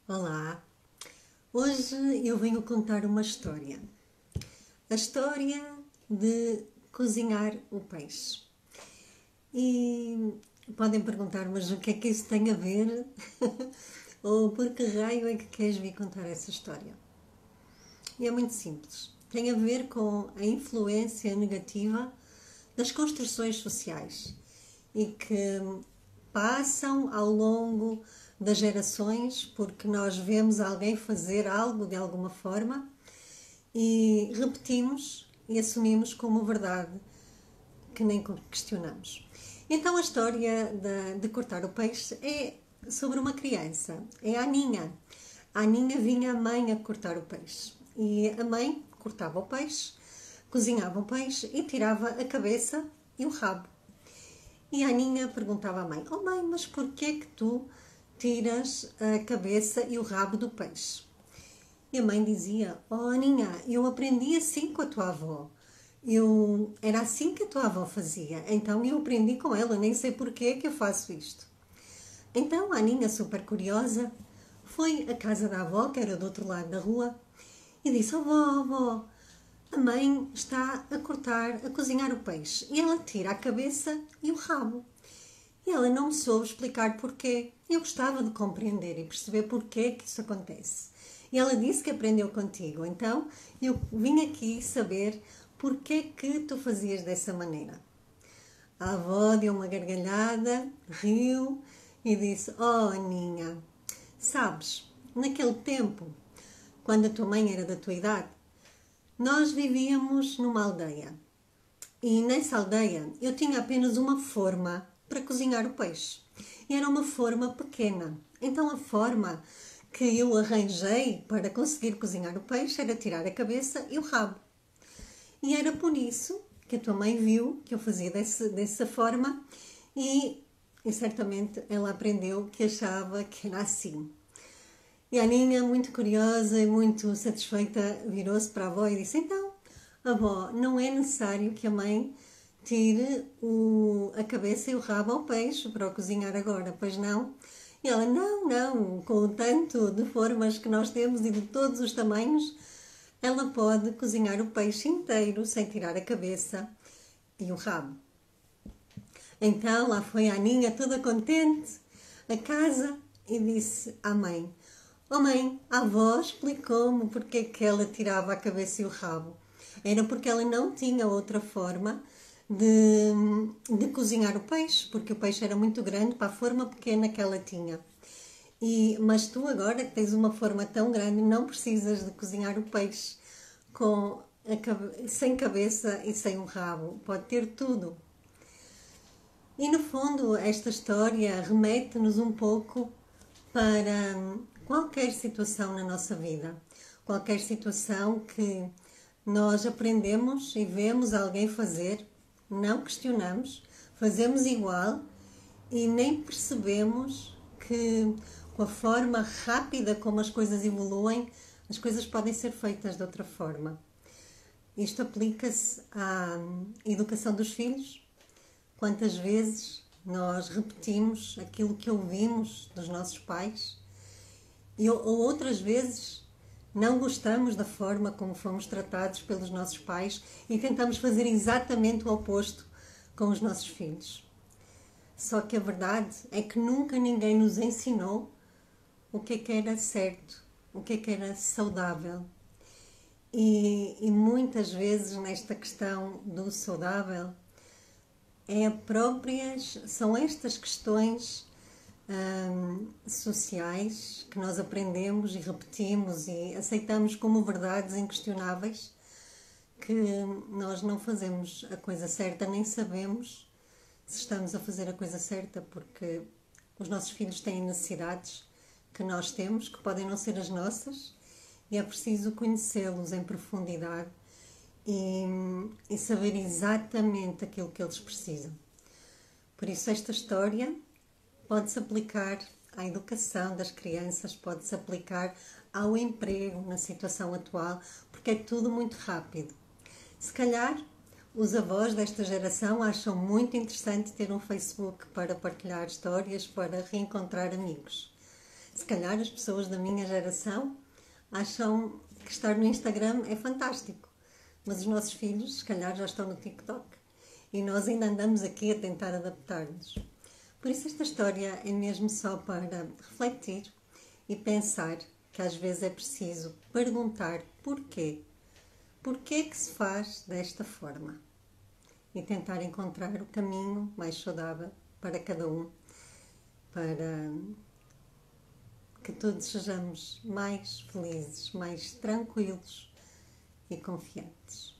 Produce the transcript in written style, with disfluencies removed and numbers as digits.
Olá, hoje eu venho contar uma história. A história de cozinhar o peixe. E podem perguntar, mas o que é que isso tem a ver? Ou por que raio é que queres vir contar essa história? E é muito simples. Tem a ver com a influência negativa das construções sociais e que passam ao longo das gerações porque nós vemos alguém fazer algo de alguma forma e repetimos e assumimos como verdade que nem questionamos. Então a história de cortar o peixe é sobre uma criança, é a Aninha. A Aninha vinha a mãe a cortar o peixe e a mãe cortava o peixe, cozinhava o peixe e tirava a cabeça e o rabo. E a Aninha perguntava à mãe: "Oh mãe, mas porquê que tu tiras a cabeça e o rabo do peixe?" E a mãe dizia: "Oh Aninha, eu aprendi assim com a tua avó. Era assim que a tua avó fazia, então eu aprendi com ela, nem sei porquê que eu faço isto." Então a Aninha, super curiosa, foi à casa da avó, que era do outro lado da rua, e disse: "Oh avó, a mãe está a cortar, a cozinhar o peixe e ela tira a cabeça e o rabo." E ela não me soube explicar porquê. Eu gostava de compreender e perceber porquê que isso acontece. E ela disse que aprendeu contigo, então eu vim aqui saber porquê que tu fazias dessa maneira. A avó deu uma gargalhada, riu e disse: "Oh Aninha, sabes, naquele tempo, quando a tua mãe era da tua idade, nós vivíamos numa aldeia. E nessa aldeia eu tinha apenas uma forma para cozinhar o peixe. E era uma forma pequena. Então a forma que eu arranjei para conseguir cozinhar o peixe era tirar a cabeça e o rabo. E era por isso que a tua mãe viu que eu fazia dessa forma e certamente ela aprendeu que achava que era assim." E a Aninha, muito curiosa e muito satisfeita, virou-se para a avó e disse: "Então, avó, não é necessário que a mãe tire a cabeça e o rabo ao peixe para o cozinhar agora, pois não?" E ela: "Não, não, com o tanto de formas que nós temos e de todos os tamanhos, ela pode cozinhar o peixe inteiro sem tirar a cabeça e o rabo." Então lá foi a Aninha toda contente a casa e disse à mãe: "Oh mãe, a avó explicou-me porque que ela tirava a cabeça e o rabo. Era porque ela não tinha outra forma de cozinhar o peixe, porque o peixe era muito grande para a forma pequena que ela tinha. Mas tu agora que tens uma forma tão grande não precisas de cozinhar o peixe sem cabeça e sem um rabo. Pode ter tudo." E no fundo esta história remete-nos um pouco para qualquer situação na nossa vida. Qualquer situação que nós aprendemos e vemos alguém fazer, não questionamos, fazemos igual e nem percebemos que com a forma rápida como as coisas evoluem, as coisas podem ser feitas de outra forma. Isto aplica-se à educação dos filhos. Quantas vezes nós repetimos aquilo que ouvimos dos nossos pais ou outras vezes não gostamos da forma como fomos tratados pelos nossos pais e tentamos fazer exatamente o oposto com os nossos filhos. Só que a verdade é que nunca ninguém nos ensinou o que era certo, o que era saudável. E muitas vezes nesta questão do saudável são estas questões sociais que nós aprendemos e repetimos e aceitamos como verdades inquestionáveis, que nós não fazemos a coisa certa, nem sabemos se estamos a fazer a coisa certa, porque os nossos filhos têm necessidades que nós temos, que podem não ser as nossas, e é preciso conhecê-los em profundidade e saber exatamente aquilo que eles precisam. Por isso esta história pode-se aplicar à educação das crianças, pode-se aplicar ao emprego na situação atual, porque é tudo muito rápido. Se calhar os avós desta geração acham muito interessante ter um Facebook para partilhar histórias, para reencontrar amigos. Se calhar as pessoas da minha geração acham que estar no Instagram é fantástico, mas os nossos filhos, se calhar, já estão no TikTok e nós ainda andamos aqui a tentar adaptar-nos. Por isso, esta história é mesmo só para refletir e pensar que às vezes é preciso perguntar porquê. Porquê que se faz desta forma? E tentar encontrar o caminho mais saudável para cada um, para que todos sejamos mais felizes, mais tranquilos e confiantes.